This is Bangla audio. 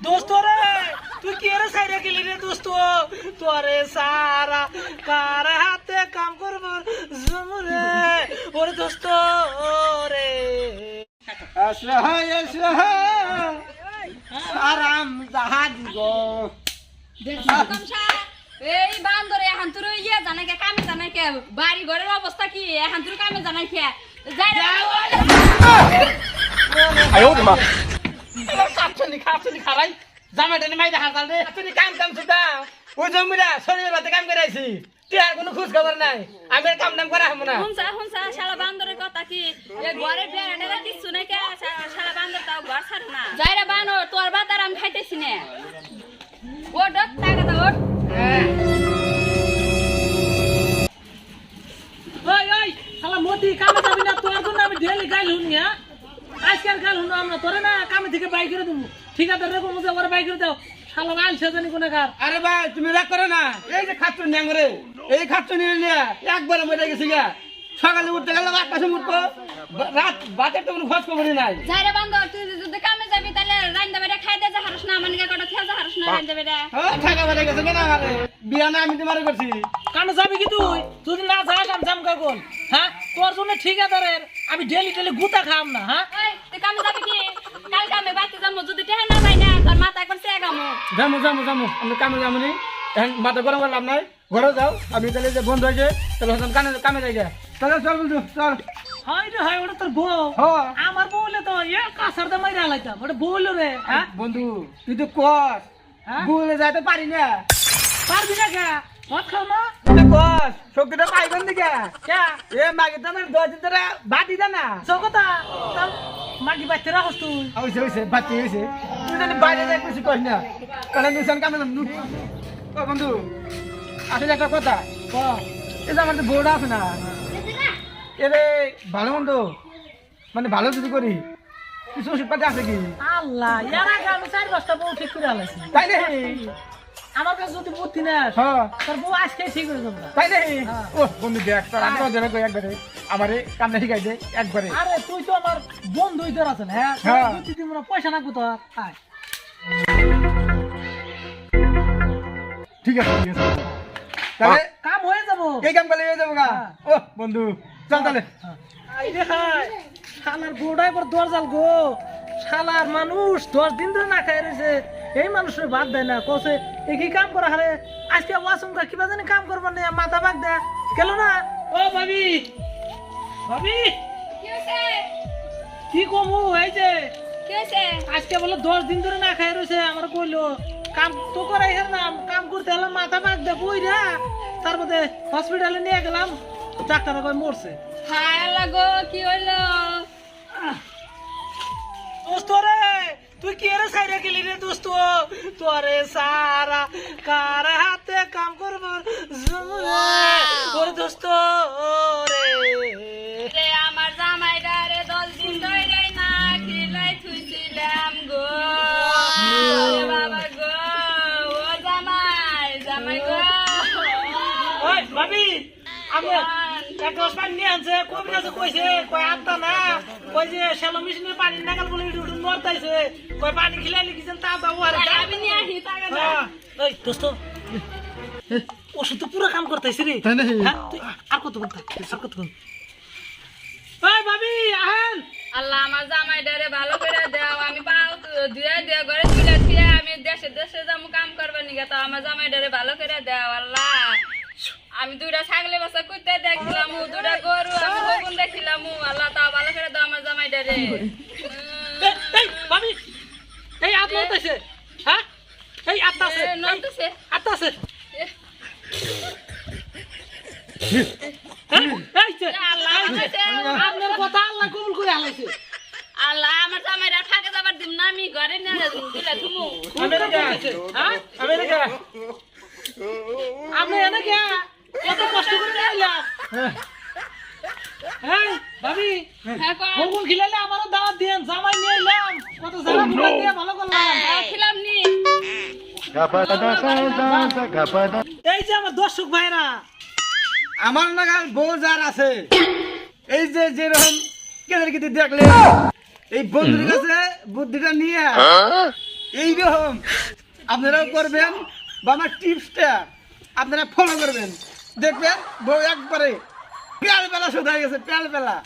दोस्तों रे तू केरे साइड गेली रे दोस्तो তোরে সারা কার হাতে কাম করব জমরে ওরে দোস্ত রে আসহ আরাম জাহাজ গো কমসা এই বান্দরে এখন তুই ইয়ে জানাই কে কামে জানাই কে বাড়ি ঘরের অবস্থা কি এখন তুই কামে জানাই কে যাই রে আয়ো মা কাপছনি খারাই জামাইটানি মাইদা হালকাল রে কাপছনি কাম সুদা ওই জমিরা শরীরের বাতে কাম করাইছি টিয়ার কোনো খোঁজ খবর নাই আমি কাম নাম করা হবো না হুনসা শালা বান্দরের কথা কি এ ঘরে বেড়াটা কিছু নাই কে শালা বান্দর তাও ঘর ছাড়ে না যাই রে বানর তোর বাতার আমি খাইতেছি না ও ডক টাকা দাও ওই ওই শালা মোদি কামে যাবি না তোর জন্য আমি ডেলি গাইল হুনি হ্যাঁ আজকাল গাইল হুন আমরা তোরে না কামে থেকে বাই করে দেবো ঠিকাদার রে কোন মজা করে বাই করে দাও শালা গাইল সেজনি কোন কার আরে ভাই তুমি রাগ করো না এই যে খাচ্ছ ন্যাংরে এই খাচ্ছ নিয়ে একবার মরে গেছি গা সকালে উঠতে গেল 8টার সময় উঠবো রাত বাতের তো কোনো খোঁজ খবরই নাই যাই রে বান্দর তুই যদি কামে যাবি তাহলে রাইন্দা বেটা খাই দে যা হারস না মানে কটা খেজা হারস না রাইন্দা বেটা টাকা বেড়ে গেছে কেন আমারে বিয়া না আমি তোমারে করছি কামে যাবি কি তুই যদি না যাস আমি জাম কাগল হ্যাঁ তোর জন্য ঠিকাদারের আমি ডেলি ডেলি গুতা খাম না হ্যাঁ ওই তুই কামে যাবি কি কাল কামে বাইতে যামু যদি টেহা না পাই না তোর মাথা একবার চেগামু যামু আমি কামে যাবো নি এখন মাথা গরম করলাম নাই ঘরে যাও আমি তাহলে যে বন্ধু হয়েছে তাহলে কামে যাই গে চল বন্ধু চল হয় রে হয় ওটা তোর বউ হ্যাঁ আমার বউ হলে তো এ কাছার দা মাইরা লাইতাম ওটা বউ হলো রে হ্যাঁ বন্ধু তুই তো কস হ্যাঁ? ভুলে যাইতে পারি না পারবি না কে ভাত খাও না তুই তো কস শক্তিটা পাইবেন দিকে কে এ মাগে তো আমার 10 দিন ধরে বাটি দে না কথা মাগি বাচ্চা রাখস তুই হইছে বাটি হইছে তুই জানি বাইরে যাই কিছু করিস না তাহলে নিশান কামে ও বন্ধু আসলে একটা কথা ক এই যে আমার তো বউটা আছে না এরে ভালো মন্দ মানে ভালো যদি করি কিছু ওষুধ পাতি আছে কি আল্লাহ এর আগে আমি 4-5টা বউ ঠিক করে আলাইছি তাই নেই আমার কাছে যদি বুদ্ধি না হ্যাঁ তোর বউ আজকে ঠিক করে দেবো তাই নেই হ্যাঁ। ও বন্ধু দেখ তোর আমি জানা কই একবারে আমারে কামনা শিখাই দে একবারে আরে তুই তো আমার বন্ধুই তোর আছেন হ্যাঁ হ্যাঁ। বুদ্ধি দিব না পয়সা নাকবো তোর আয় ঠিক আছে তাহলে কাম হয়ে যাবো এই কাম করলে হয়ে যাবো গা হ্যাঁ। ও বন্ধু চল তাহলে এই দেখাই শালার বউটাই পর দরজাল গো শালার মানুষ 10 দিন ধরে না খাই রয়েছে এই মানুষের বাদ দেয় না কোসে একই কাম করা হারে আজকে ওয়াসুমকা কিবা জানি কাম করব না মাথা বাগ দে গেল না ও ভাবি ভাবি কি হইছে কি কমু এই যে কি হইছে আজকে বলে 10 দিন ধরে না খাই রয়েছে আমার কইলো কাম তো করাই হের না কাম করতে হলে মাথা বাগ দে বইরা তারপরে হসপিটালে নিয়ে গেলাম ডাক্তার কই মরছে হায় লাগো কি হইলো दोस्तो रे तू केरे साइड गेली रे दोस्तो তোরে সারা কার হাতে কাম করব জমরে ওরে দোস্ত রে রে আমার জামাইডা রে 10 দিন ধরে না খিলাই থুইছিলাম গো ওরে বাবা গো ও জামাই গো ওই ভাবি আমি এক গ্লাস পানি নিয়ে আনছে কবি আছে কইছে কই আনতা না কই যে শ্যালো মেশিনের পানি নাগাল বলে উঠুন মরতাইছে কই পানি খিলাই লিখিছেন তা দাও আর আমি নিয়ে আসি টাকা না এই দোস্ত ওষুধ তো পুরো কাম করতেছি রে তাই নাকি? হ্যাঁ তুই আর কত বলতে আর কত বল ওই ভাবি আহেন আল্লাহ আমার জামাইডা রে ভালো করে দাও আমি পাও দিয়ে ঘরে তুলে দিয়ে আমি দেশে যামু কাম করবার নিগা তো আমার জামাইডা রে ভালো করে দাও আল্লাহ আমি দুইটা ছাগলে বাচ্চা কইতে দেখলাম দুইটা গরু আমি বগুন দেখলাম আল্লাহ তা ভালো করে দাও আমার জামাইডা রে এই ভাবি এই আপনি আইতাছে হ্যাঁ এই আত্তাছে নন্টুছে আত্তাছে এই যে আল্লাহ আপনার কথা আল্লাহ কবুল করে আলাইছে আল্লাহ আমার জামাইরা থাকে যাবার দিম না আমি ঘরে নিয়ে দিলে তুমি আমেরিকা হ্যাঁ আমেরিকা আপনি এনে কে এত কষ্ট করে আইলা এই ভাবি হ্যাঁ কর বগুন খিলালে আমারও দাওয়াত দেন জামাই নিয়ে এলাম কত জানা বুড়া দিয়ে ভালো করলাম খিলাম নি এই যে আমার দর্শক ভাইরা আমার নাগাল বউ যার আছে এই যে যেরকম কেদের দেখলে এই বন্ধুর কাছে বুদ্ধিটা নিয়ে এইরকম আপনারাও করবেন বা আমার টিপসটা আপনারা ফলো করবেন, দেখবেন বউ একবারে পেয়াল বেলা শুধু হয়ে গেছে, পেয়াল বেলা।